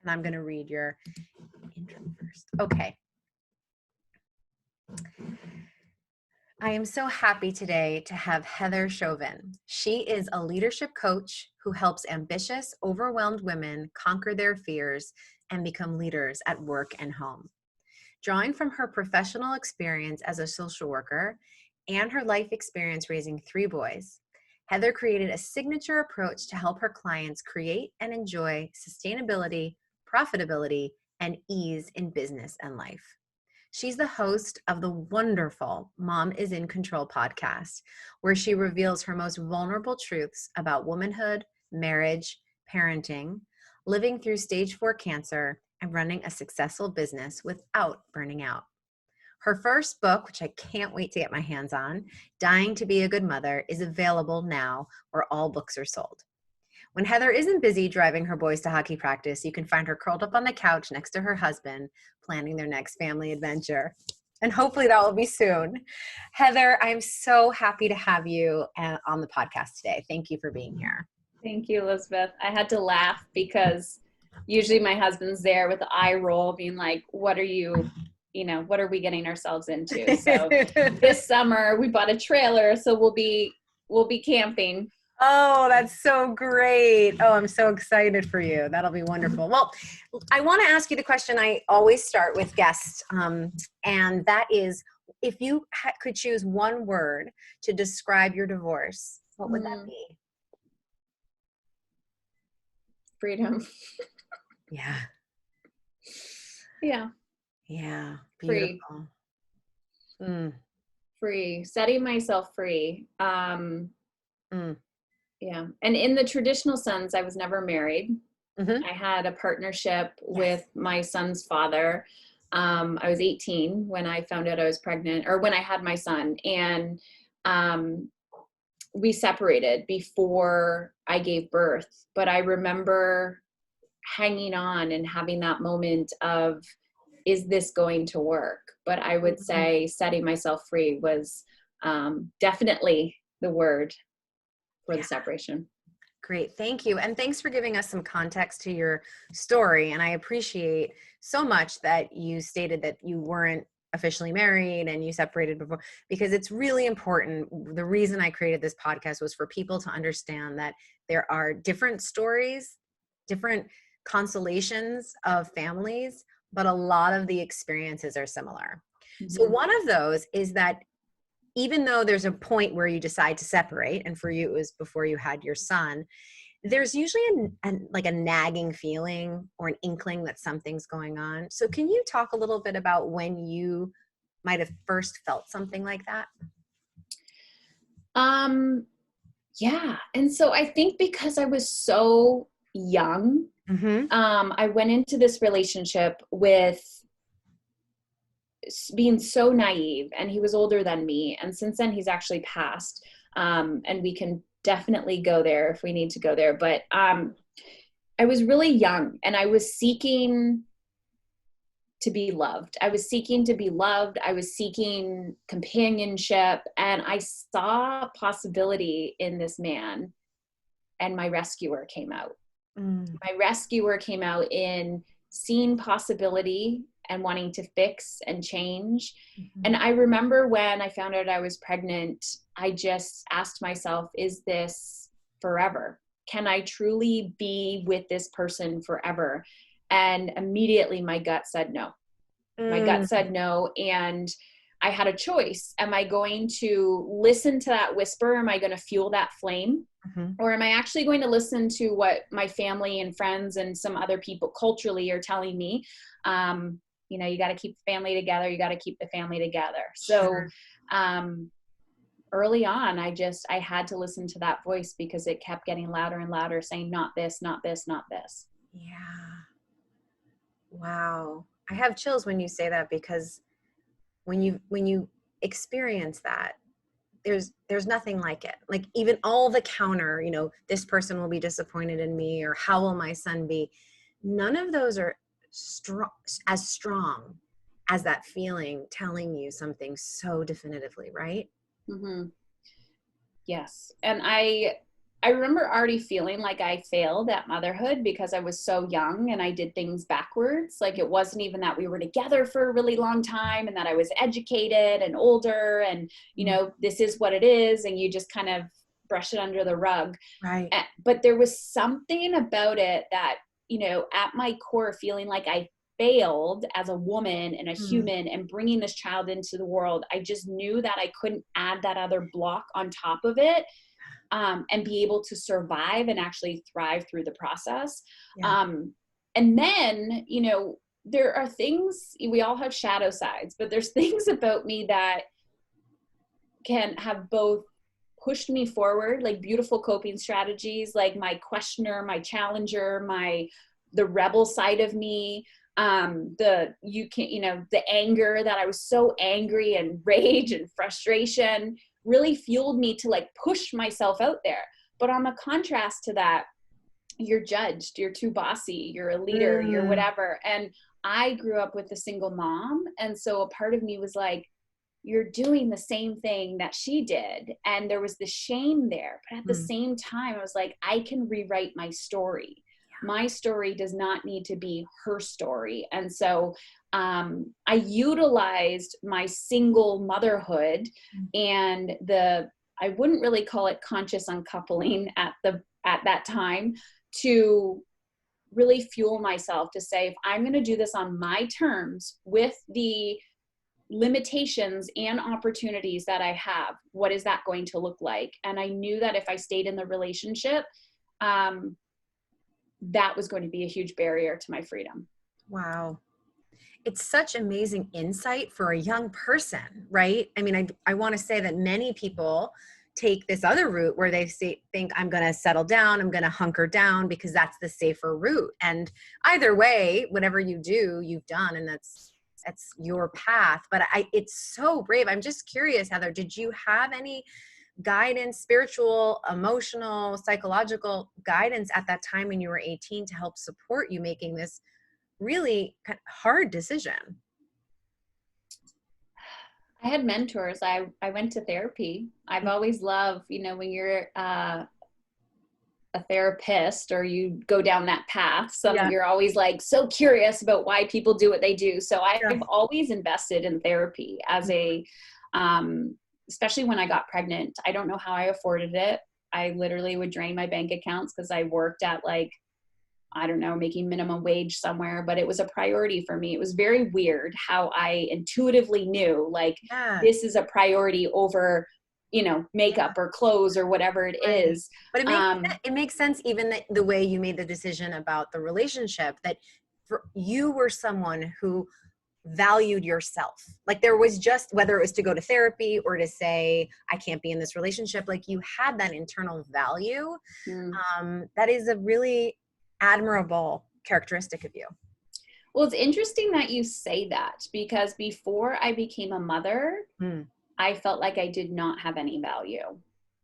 And I'm going to read your intro first. Okay. I am so happy today to have Heather Chauvin. She is a leadership coach who helps ambitious, overwhelmed women conquer their fears and become leaders at work and home. Drawing from her professional experience as a social worker and her life experience raising 3 boys, Heather created a signature approach to help her clients create and enjoy sustainability, profitability, and ease in business and life. She's the host of the wonderful Mom is in Control podcast, where she reveals her most vulnerable truths about womanhood, marriage, parenting, living through stage 4 cancer, and running a successful business without burning out. Her first book, which I can't wait to get my hands on, Dying to Be a Good Mother, is available now where all books are sold. When Heather isn't busy driving her boys to hockey practice, you can find her curled up on the couch next to her husband, planning their next family adventure. And hopefully that will be soon. Heather, I'm so happy to have you on the podcast today. Thank you for being here. Thank you, Elizabeth. I had to laugh because usually my husband's there with the eye roll being like, what are we getting ourselves into? So this summer we bought a trailer, so we'll be camping. Oh, that's so great. Oh, I'm so excited for you. That'll be wonderful. Well, I want to ask you the question I always start with guests, and that is, if you could choose one word to describe your divorce, what would that be? Freedom. Yeah. Yeah. Yeah. Beautiful. Free. Free. Setting myself free. Yeah. And in the traditional sense, I was never married. Mm-hmm. I had a partnership with my son's father. I was 18 when I found out I was pregnant, or when I had my son. And we separated before I gave birth. But I remember hanging on and having that moment of, is this going to work? But I would say setting myself free was definitely the word for the separation. Great. Thank you. And thanks for giving us some context to your story. And I appreciate so much that you stated that you weren't officially married and you separated before, because it's really important. The reason I created this podcast was for people to understand that there are different stories, different constellations of families, but a lot of the experiences are similar. Mm-hmm. So one of those is that even though there's a point where you decide to separate, and for you it was before you had your son, there's usually a nagging feeling or an inkling that something's going on. So can you talk a little bit about when you might have first felt something like that? Yeah. And so I think because I was so young, I went into this relationship with being so naive, and he was older than me. And since then he's actually passed. And we can definitely go there if we need to go there. But I was really young, and I was seeking to be loved. I was seeking to be loved. I was seeking companionship, and I saw possibility in this man, and my rescuer came out. My rescuer came out in seeing possibility and wanting to fix and change. Mm-hmm. And I remember when I found out I was pregnant, I just asked myself, is this forever? Can I truly be with this person forever? And immediately my gut said no. My gut said no. And I had a choice. Am I going to listen to that whisper? Am I going to fuel that flame? Mm-hmm. Or am I actually going to listen to what my family and friends and some other people culturally are telling me? You got to keep the family together. You got to keep the family together. So early on, I had to listen to that voice because it kept getting louder and louder, saying, not this, not this, not this. Yeah. Wow. I have chills when you say that, because when you experience that, there's nothing like it. Like even all the counter, this person will be disappointed in me, or how will my son be? None of those are as strong as that feeling telling you something so definitively, right? Mm-hmm. Yes. And I I remember already feeling like I failed at motherhood because I was so young and I did things backwards. Like it wasn't even that we were together for a really long time and that I was educated and older and, Mm. this is what it is. And you just kind of brush it under the rug. Right. But there was something about it that, at my core, feeling like I failed as a woman and a Mm. human and bringing this child into the world. I just knew that I couldn't add that other block on top of it, and be able to survive and actually thrive through the process. Yeah. And then, there are things, we all have shadow sides, but there's things about me that can have both pushed me forward, like beautiful coping strategies, like my questioner, my challenger, the rebel side of me, the anger, that I was so angry, and rage and frustration really fueled me to like push myself out there. But on the contrast to that, you're judged, you're too bossy, you're a leader, you're Mm. whatever. And I grew up with a single mom, and so a part of me was like, you're doing the same thing that she did. And there was the shame there. But at the Mm. same time, I was like, I can rewrite my story. My story does not need to be her story. And so I utilized my single motherhood Mm. and I wouldn't really call it conscious uncoupling at that time, to really fuel myself to say, if I'm going to do this on my terms with the limitations and opportunities that I have, what is that going to look like? And I knew that if I stayed in the relationship, that was going to be a huge barrier to my freedom. Wow. It's such amazing insight for a young person, right? I mean, I want to say that many people take this other route where think I'm going to settle down, I'm going to hunker down because that's the safer route. And either way, whatever you do, you've done, and that's your path. But it's so brave. I'm just curious, Heather, did you have any guidance, spiritual, emotional, psychological guidance at that time when you were 18 to help support you making this really hard decision? I had mentors. I went to therapy. I've always loved, when you're a therapist or you go down that path, Yeah. you're always like so curious about why people do what they do. So Yeah. I've always invested in therapy as especially when I got pregnant. I don't know how I afforded it. I literally would drain my bank accounts because I worked at like, I don't know, making minimum wage somewhere, but it was a priority for me. It was very weird how I intuitively knew like Yeah. this is a priority over, Yeah. makeup or clothes or whatever it Right. is. But Um, it makes sense even that the way you made the decision about the relationship, that you were someone who valued yourself. Like there was just, whether it was to go to therapy or to say, I can't be in this relationship, like you had that internal value. mm. That is a really admirable characteristic of you. Well, it's interesting that you say that because before I became a mother, Mm. I felt like I did not have any value.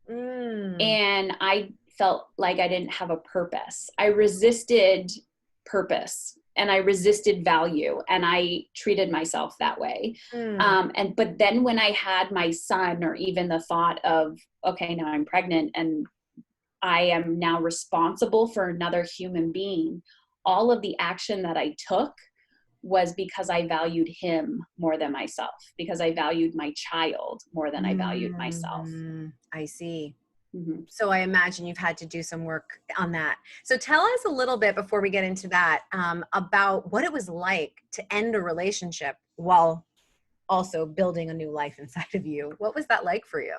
Mm. And I felt like I didn't have a purpose. I resisted purpose and I resisted value and I treated myself that way. Mm. But then when I had my son, or even the thought of, okay, now I'm pregnant and I am now responsible for another human being, all of the action that I took was because I valued him more than myself, because I valued my child more than I valued myself. I see. Mm-hmm. So I imagine you've had to do some work on that. So tell us a little bit before we get into that, about what it was like to end a relationship while also building a new life inside of you. What was that like for you?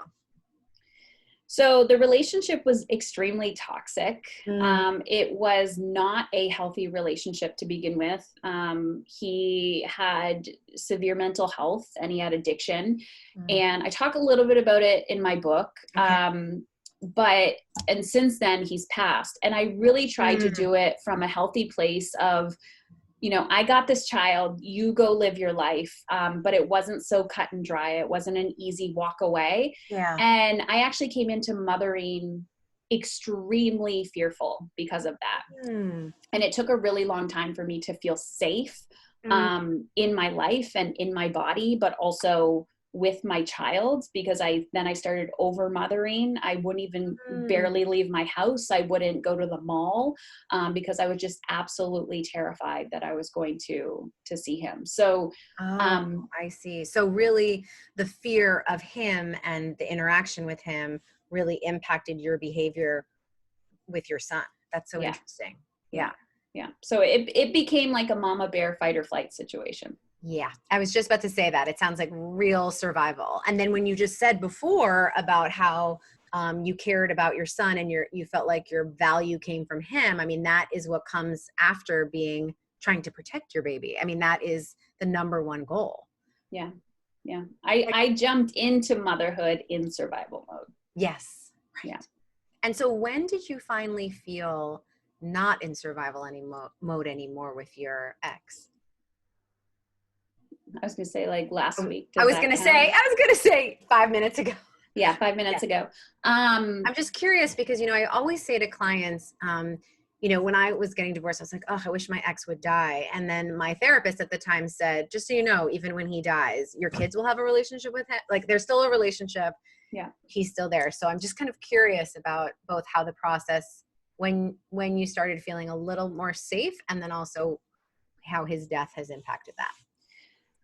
So the relationship was extremely toxic. Mm. It was not a healthy relationship to begin with. He had severe mental health and he had addiction. Mm. And I talk a little bit about it in my book. Okay. And since then he's passed. And I really tried to Mm. do it from a healthy place of, I got this child, you go live your life. But it wasn't so cut and dry. It wasn't an easy walk away. Yeah. And I actually came into mothering extremely fearful because of that. Mm. And it took a really long time for me to feel safe Mm. in my life and in my body, but also with my child, because then I started over mothering. I wouldn't even Mm. barely leave my house. I wouldn't go to the mall, because I was just absolutely terrified that I was going to see him. So, Oh, um, I see. So really the fear of him and the interaction with him really impacted your behavior with your son. That's so yeah, interesting. Yeah. yeah, yeah. So it became like a mama bear fight or flight situation. Yeah. I was just about to say that. It sounds like real survival. And then when you just said before about how you cared about your son and you felt like your value came from him, I mean, that is what comes after trying to protect your baby. I mean, that is the number one goal. Yeah. Yeah. I jumped into motherhood in survival mode. Yes. Yeah. Right. And so when did you finally feel not in survival mode anymore with your ex? I was going to say like last week. I Does was that gonna count? say, 5 minutes ago. Yeah. 5 minutes Yeah. ago. I'm just curious because, I always say to clients, when I was getting divorced, I was like, oh, I wish my ex would die. And then my therapist at the time said, just so you know, even when he dies, your kids will have a relationship with him. Like there's still a relationship. Yeah. He's still there. So I'm just kind of curious about both how the process, when you started feeling a little more safe, and then also how his death has impacted that.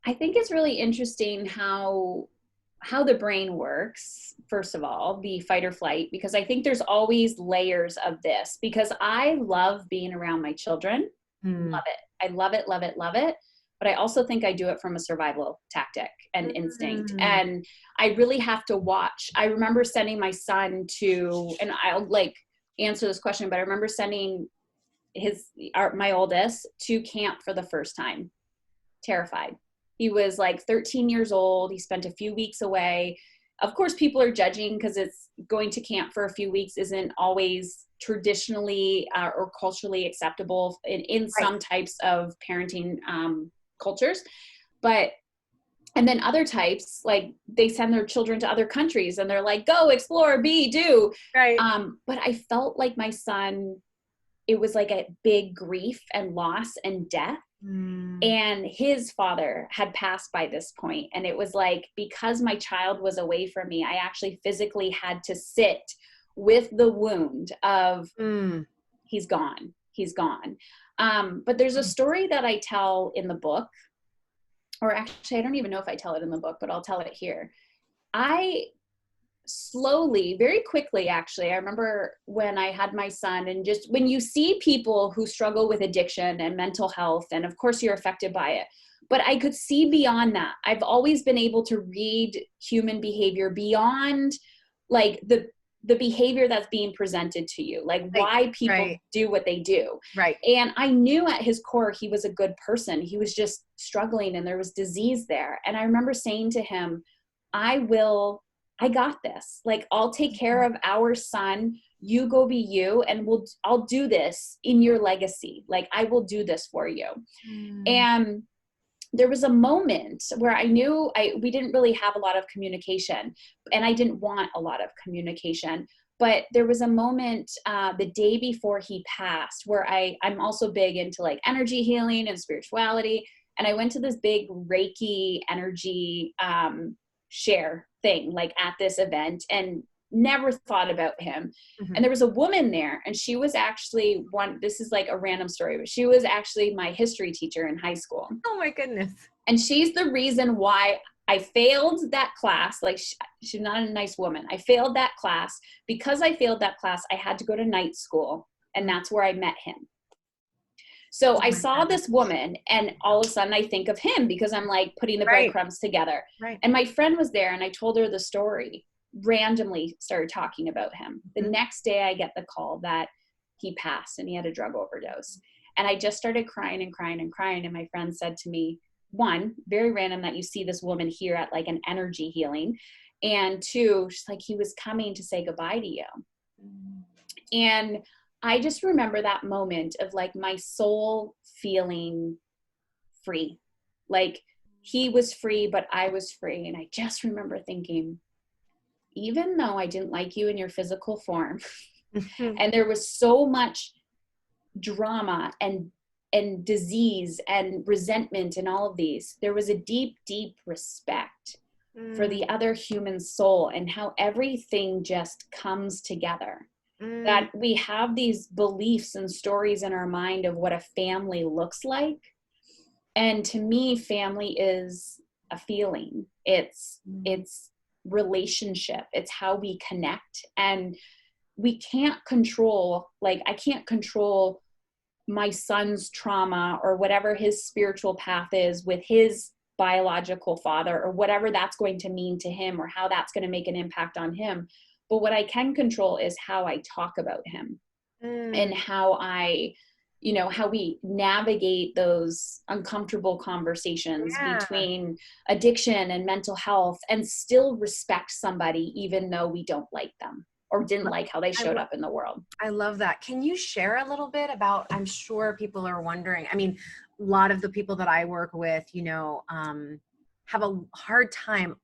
I think it's really interesting how the brain works, first of all, the fight or flight, because I think there's always layers of this, because I love being around my children. Mm. Love it. I love it, love it, love it. But I also think I do it from a survival tactic and instinct. Mm. And I really have to watch. I remember sending my son to, and I'll like answer this question, but I remember sending my oldest to camp for the first time, terrified. He was like 13 years old. He spent a few weeks away. Of course, people are judging because it's going to camp for a few weeks isn't always traditionally or culturally acceptable in Right. some types of parenting cultures. But and then other types, like they send their children to other countries and they're like, go explore, be, do. Right. But I felt like my son, it was like a big grief and loss and death, Mm. and his father had passed by this point, and it was like, because my child was away from me, I actually physically had to sit with the wound of Mm. he's gone. But there's a story that I tell in the book, or actually I don't even know if I tell it in the book, but I'll tell it here. I slowly, very quickly, actually, I remember when I had my son, and just when you see people who struggle with addiction and mental health, and of course you're affected by it, but I could see beyond that. I've always been able to read human behavior beyond like the behavior that's being presented to you, like Right. why people Right. do what they do. Right. And I knew at his core he was a good person. He was just struggling and there was disease there. And I remember saying to him, I got this. Like, I'll take care of our son. You go be you, and I'll do this in your legacy. Like, I will do this for you. Mm. And there was a moment where I knew we didn't really have a lot of communication, and I didn't want a lot of communication. But there was a moment the day before he passed where I'm also big into like energy healing and spirituality. And I went to this big Reiki energy share thing, like at this event, and never thought about him. Mhm. And there was a woman there, and she was actually this is like a random story, but she was actually my history teacher in high school. Oh my goodness. And she's the reason why I failed that class. Like she's not a nice woman. I failed that class. Because I failed that class, I had to go to night school, and that's where I met him. So Oh I my saw goodness. this woman, and all of a sudden I think of him because I'm like putting the Right. breadcrumbs together. Right. And my friend was there, and I told her the story, randomly started talking about him. The next day I get the call that he passed and he had a drug overdose. And I just started crying and crying and crying. And my friend said to me, one, very random that you see this woman here at like an energy healing. And two, she's like, he was coming to say goodbye to you. And I just remember that moment of like my soul feeling free. Like he was free, but I was free. And I just remember thinking, even though I didn't like you in your physical form, and there was so much drama and disease and resentment and all of these, there was a deep, deep respect for Mm, the other human soul and how everything just comes together. mm, That we have these beliefs and stories in our mind of what a family looks like. And to me, family is a feeling. mm. It's relationship. It's how we connect. And we can't control, like I can't control my son's trauma or whatever his spiritual path is with his biological father, or whatever that's going to mean to him, or how that's going to make an impact on him. But what I can control is how I talk about him, and Mm, how I, how we navigate those uncomfortable conversations yeah. between addiction and mental health, and still respect somebody even though we don't like them or didn't like how they I, showed up in the world. I love that. Can you share a little bit about, I'm sure people are wondering. I mean, a lot of the people that I work with, have a hard time,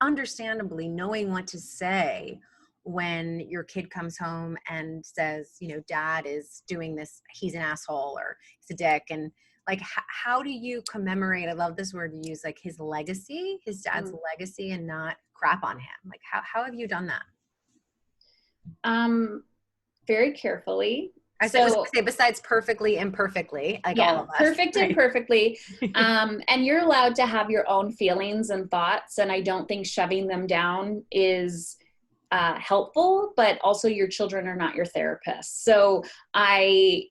understandably, knowing what to say when your kid comes home and says, dad is doing this, he's an asshole or he's a dick. And like, how do you commemorate? I love this word you use, like his dad's Mm. legacy, and not crap on him. Like, how have you done that? Um, Very carefully. Was So gonna say, besides perfectly, imperfectly, like all yeah, of us, perfect and right? perfectly. And you're allowed to have your own feelings and thoughts. And I don't think shoving them down is helpful, but also your children are not your therapist. So I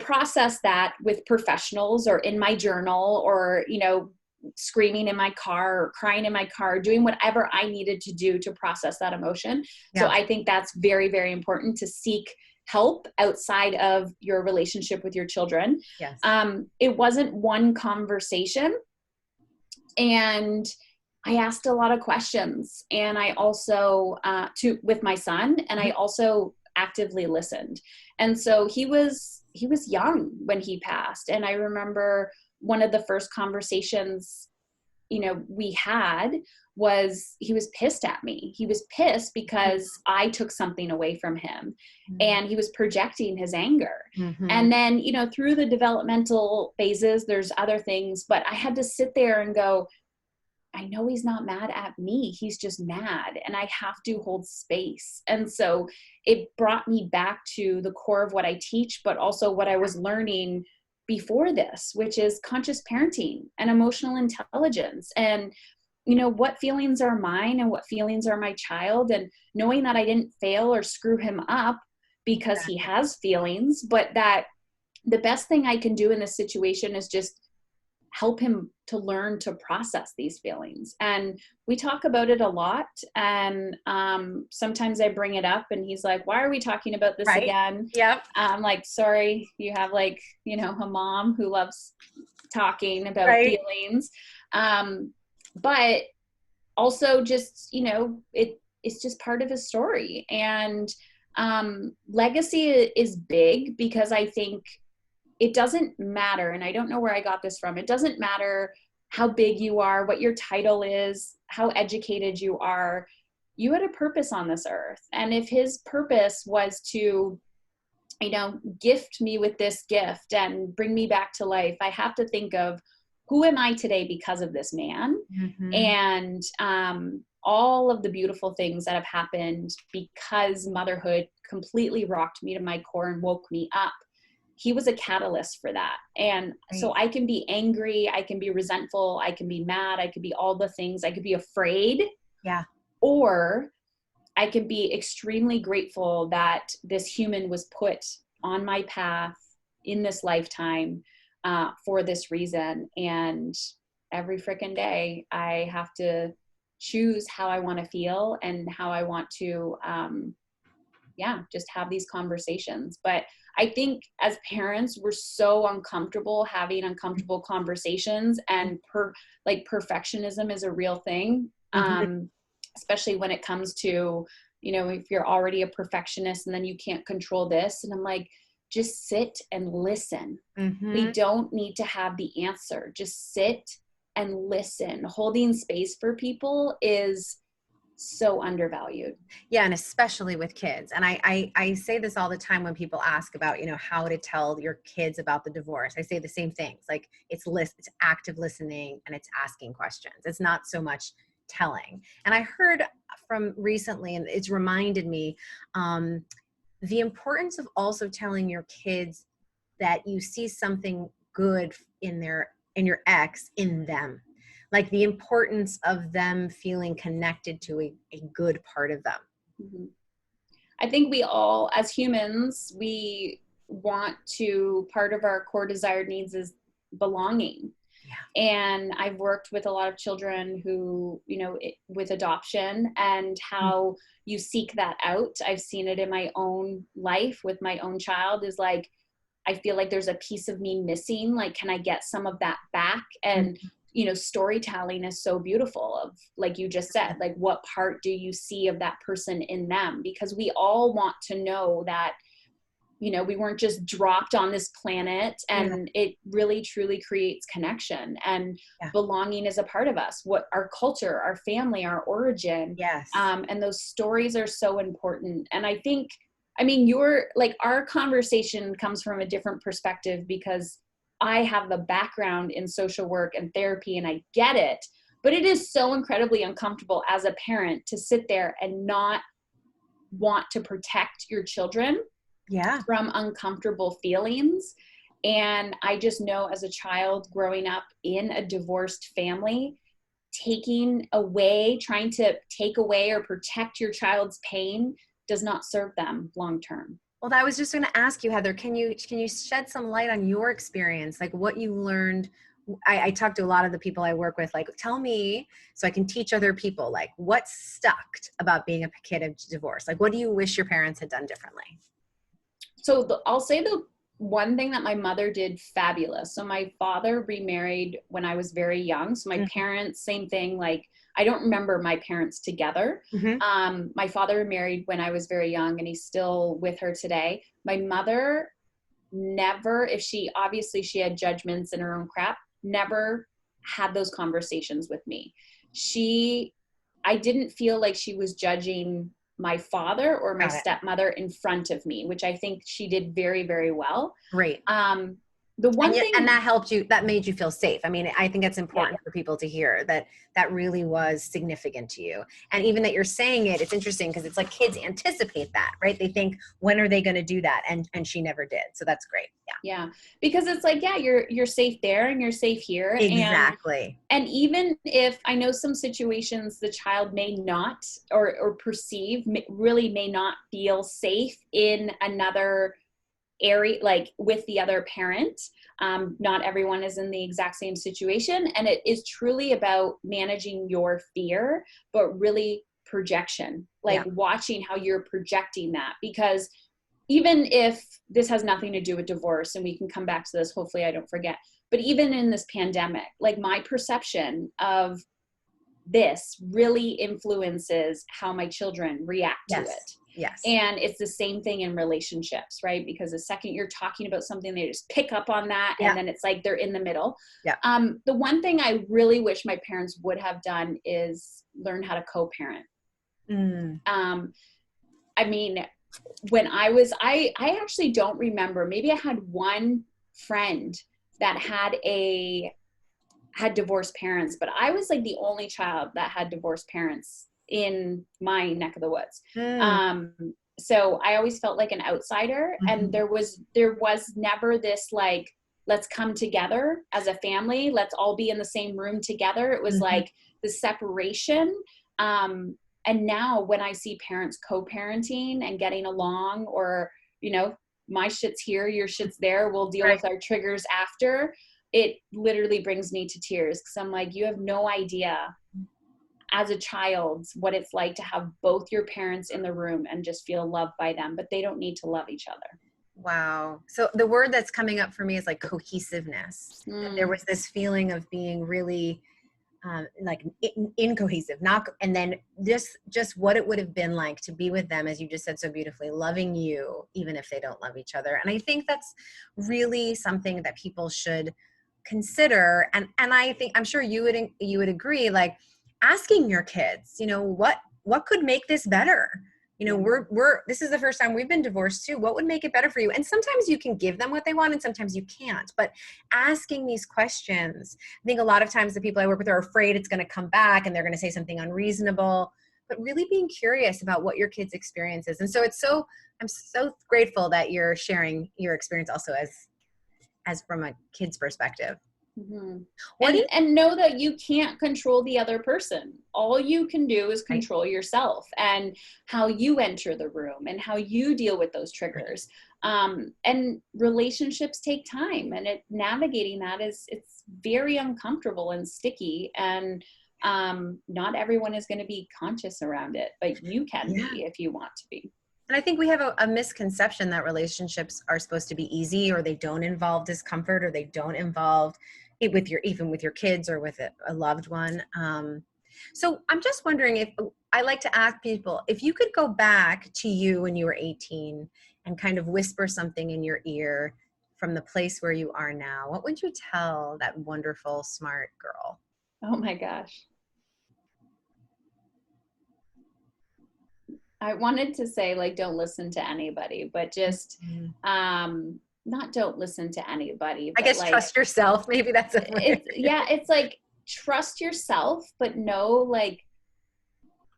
process that with professionals, or in my journal, or, screaming in my car or crying in my car, doing whatever I needed to do to process that emotion. So Yeah. I think that's very, very important to seek help outside of your relationship with your children. Yes. It wasn't one conversation. And I asked a lot of questions, and I also with my son, and I Mhm. also actively listened. And so he was young when he passed, and I remember one of the first conversations we had was, he was pissed at me. He was pissed because I took something away from him, and he was projecting his anger. Mm-hmm. And then, through the developmental phases, there's other things, but I had to sit there and go, I know he's not mad at me. He's just mad, and I have to hold space. And so it brought me back to the core of what I teach, but also what I was learning before this, which is conscious parenting and emotional intelligence. And, what feelings are mine and what feelings are my child. And knowing that I didn't fail or screw him up because he Exactly. has feelings, but that the best thing I can do in this situation is just help him to learn to process these feelings. And we talk about it a lot. And sometimes I bring it up, and he's like, why are we talking about this Right. again? Yep. I'm like, sorry, you have a mom who loves talking about Right. feelings. But also just, it's just part of his story. And legacy is big, because I think it doesn't matter, and I don't know where I got this from, it doesn't matter how big you are, what your title is, how educated you are. You had a purpose on this earth. And if his purpose was to, gift me with this gift and bring me back to life, I have to think of, who am I today because of this man? Mm-hmm. And all of the beautiful things that have happened because motherhood completely rocked me to my core and woke me up. He was a catalyst for that. And so Right. I can be angry, I can be resentful, I can be mad, I could be all the things, I could be afraid, Yeah. or I can be extremely grateful that this human was put on my path in this lifetime for this reason. And every freaking day, I have to choose how I want to feel and how I want to, just have these conversations. But I think as parents, we're so uncomfortable having uncomfortable conversations, and perfectionism is a real thing. Mm-hmm. Especially when it comes to, if you're already a perfectionist and then you can't control this. And I'm like, just sit and listen. Mm-hmm. We don't need to have the answer. Just sit and listen. Holding space for people is so undervalued. Yeah, and especially with kids. And I say this all the time when people ask about, how to tell your kids about the divorce. I say the same things. Like it's active listening and it's asking questions. It's not so much telling. And I heard from recently, and it's reminded me, the importance of also telling your kids that you see something good in your ex in them, like the importance of them feeling connected to a good part of them. Mm-hmm. I think we all, as humans, we want to, part of our core desired needs is belonging. Yeah. And I've worked with a lot of children who, with adoption and how you seek that out. I've seen it in my own life with my own child, is like, I feel like there's a piece of me missing. Like, can I get some of that back? And, storytelling is so beautiful, of, like you just said, like, what part do you see of that person in them? Because we all want to know that, we weren't just dropped on this planet, and it really truly creates connection, and belonging is a part of us, what our culture, our family, our origin. Yes. And those stories are so important. And I think, our conversation comes from a different perspective, because I have the background in social work and therapy, and I get it, but it is so incredibly uncomfortable as a parent to sit there and not want to protect your children from uncomfortable feelings. And I just know, as a child growing up in a divorced family, trying to take away or protect your child's pain does not serve them long term. Well, I was just going to ask you, Heather, can you shed some light on your experience, like what you learned? I talk to a lot of the people I work with, like, tell me so I can teach other people, like, what stuck about being a kid of divorce? Like, what do you wish your parents had done differently? So I'll say the one thing that my mother did fabulous. So my father remarried when I was very young. So my parents, same thing. Like, I don't remember my parents together. My father remarried when I was very young, and he's still with her today. My mother never, she had judgments and her own crap, never had those conversations with me. I didn't feel like she was judging my father or my stepmother in front of me, which I think she did very, very well. Great. The one thing, and that helped you, that made you feel safe. I mean, I think it's important for people to hear that really was significant to you. And even that you're saying it, it's interesting, because it's like kids anticipate that, right? They think, when are they going to do that? And she never did. So that's great. Yeah. Because it's like, you're safe there and you're safe here. Exactly. And even if I know some situations the child may not, or perceive, really may not feel safe in another area, like with the other parent. Not everyone is in the exact same situation, and it is truly about managing your fear, but really projection, like watching how you're projecting that. Because even if this has nothing to do with divorce, and we can come back to this, hopefully I don't forget, but even in this pandemic, like, my perception of this really influences how my children react to it. Yes. And it's the same thing in relationships, right? Because the second you're talking about something, they just pick up on that. And then it's like they're in the middle. The one thing I really wish my parents would have done is learn how to co-parent. I mean, when I actually don't remember, maybe I had one friend that had divorced parents, but I was like the only child that had divorced parents in my neck of the woods. So I always felt like an outsider, and there was never this, like, let's come together as a family, let's all be in the same room together. It was like the separation. And now when I see parents co-parenting and getting along, or, my shit's here, your shit's there, we'll deal with our triggers after, it literally brings me to tears, because I'm like, you have no idea as a child what it's like to have both your parents in the room and just feel loved by them, but they don't need to love each other. Wow. So the word that's coming up for me is like cohesiveness. There was this feeling of being really like incohesive, and then just what it would have been like to be with them, as you just said so beautifully, loving you even if they don't love each other. And I think that's really something that people should and I think, I'm sure you would agree, like, asking your kids, what could make this better? Yeah. This is the first time we've been divorced too. What would make it better for you? And sometimes you can give them what they want and sometimes you can't. But asking these questions, I think a lot of times the people I work with are afraid it's going to come back and they're going to say something unreasonable, but really being curious about what your kids' experience is. And so I'm so grateful that you're sharing your experience also as from a kid's perspective. Mm-hmm. What do you And know that you can't control the other person. All you can do is right? control yourself and how you enter the room and how you deal with those triggers. And relationships take time, and navigating that it's very uncomfortable and sticky. And not everyone is going to be conscious around it, but you can Yeah. be if you want to be. And I think we have a misconception that relationships are supposed to be easy, or they don't involve discomfort, or they don't involve it with even with your kids or with a loved one. So I'm just wondering, if I like to ask people, if you could go back to you when you were 18 and kind of whisper something in your ear from the place where you are now, what would you tell that wonderful, smart girl? Oh my gosh. I wanted to say, like, don't listen to anybody, but just Mhm. not don't listen to anybody, I but guess like trust yourself. Maybe that's a way. it's like trust yourself, but know like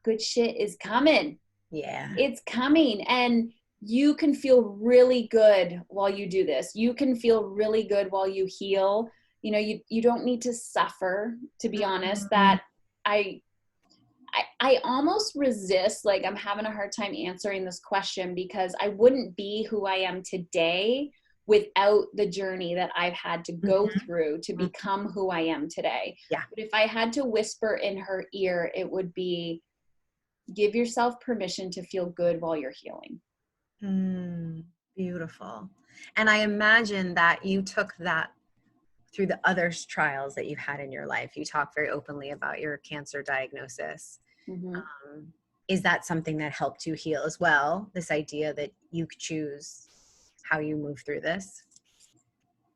good shit is coming. Yeah. It's coming, and you can feel really good while you do this. You can feel really good while you heal. You know, you don't need to suffer, to be honest. Mhm. That I I almost resist, like I'm having a hard time answering this question because I wouldn't be who I am today without the journey that I've had to go Mhm. through to become who I am today. Yeah. But if I had to whisper in her ear, it would be give yourself permission to feel good while you're healing. Beautiful. And I imagine that you took that through the other trials that you had in your life. You talk very openly about your cancer diagnosis. Mm-hmm. Is that something that helped you heal as well? This idea that you could choose how you move through this?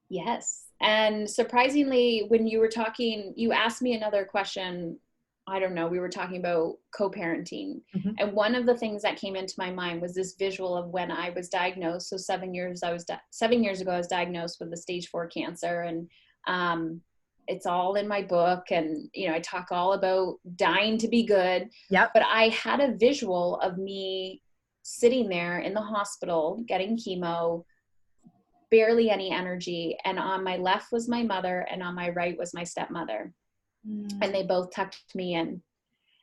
Yes. And surprisingly, when you were talking, you asked me another question. I don't know, we were talking about co-parenting. Mhm. And one of the things that came into my mind was this visual of when I was diagnosed. So 7 years ago, I was diagnosed with a stage 4 cancer. And it's all in my book. And, you know, I talk all about dying to be good. Yep. But I had a visual of me sitting there in the hospital getting chemo, barely any energy. And on my left was my mother, and on my right was my stepmother. And Mm. they both tucked me in.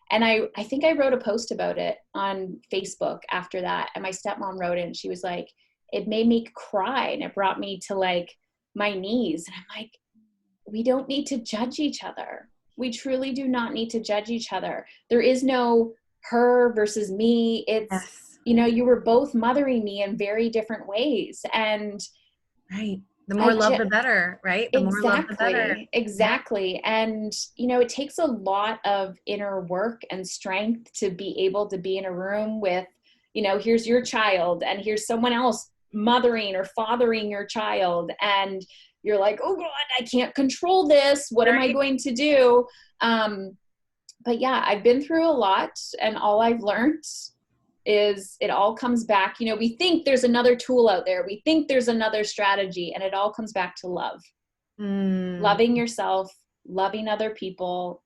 And I think I wrote a post about it on Facebook after that. And my stepmom wrote it, and she was like, it made me cry, and it brought me to like my knees. And I'm like, we don't need to judge each other. We truly do not need to judge each other. There is no her versus me. It's, Yes. you know, you were both mothering me in very different ways. And Right. The more I love, just, the better, right? The more love, the better. exactly, Yeah. exactly. And, you know, it takes a lot of inner work and strength to be able to be in a room with, you know, here's your child and here's someone else mothering or fathering your child. And you're like, oh God, I can't control this. What am I Right. going to do? Um, but yeah, I've been through a lot, and all I've learned is it all comes back. You know, we think there's another tool out there. We think there's another strategy, and it all comes back to love. Mm. Loving yourself, loving other people,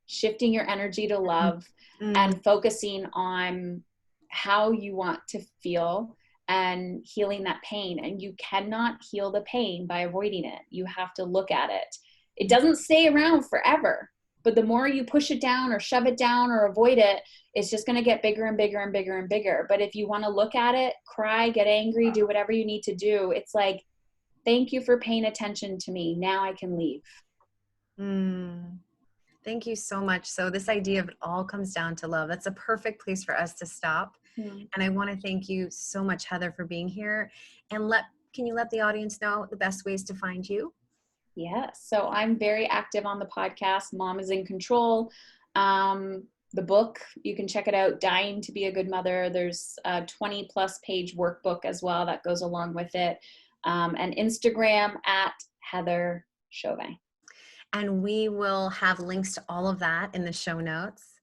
shifting your energy to Mm. love, Mm. and focusing on how you want to feel and healing that pain. And you cannot heal the pain by avoiding it. You have to look at it. It doesn't stay around forever, but the more you push it down or shove it down or avoid it, it's just going to get bigger and bigger and bigger and bigger. But if you want to look at it, cry, get angry, do whatever you need to do, it's like, thank you for paying attention to me. Now I can leave. Mm. Thank you so much. So this idea of it all comes down to love. That's a perfect place for us to stop. Hmm. And I want to thank you so much, Heather, for being here. And can you let the audience know the best ways to find you? Yeah. So I'm very active on the podcast. Mom is in Control. The book, you can check it out, Dying to be a Good Mother. There's a 20+ page workbook as well that goes along with it. And Instagram at Heather Chauvin. And we will have links to all of that in the show notes.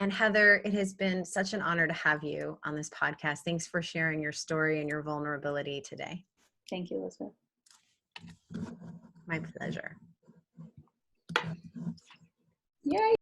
And Heather, it has been such an honor to have you on this podcast. Thanks for sharing your story and your vulnerability today. Thank you, Elizabeth. My pleasure. Yay.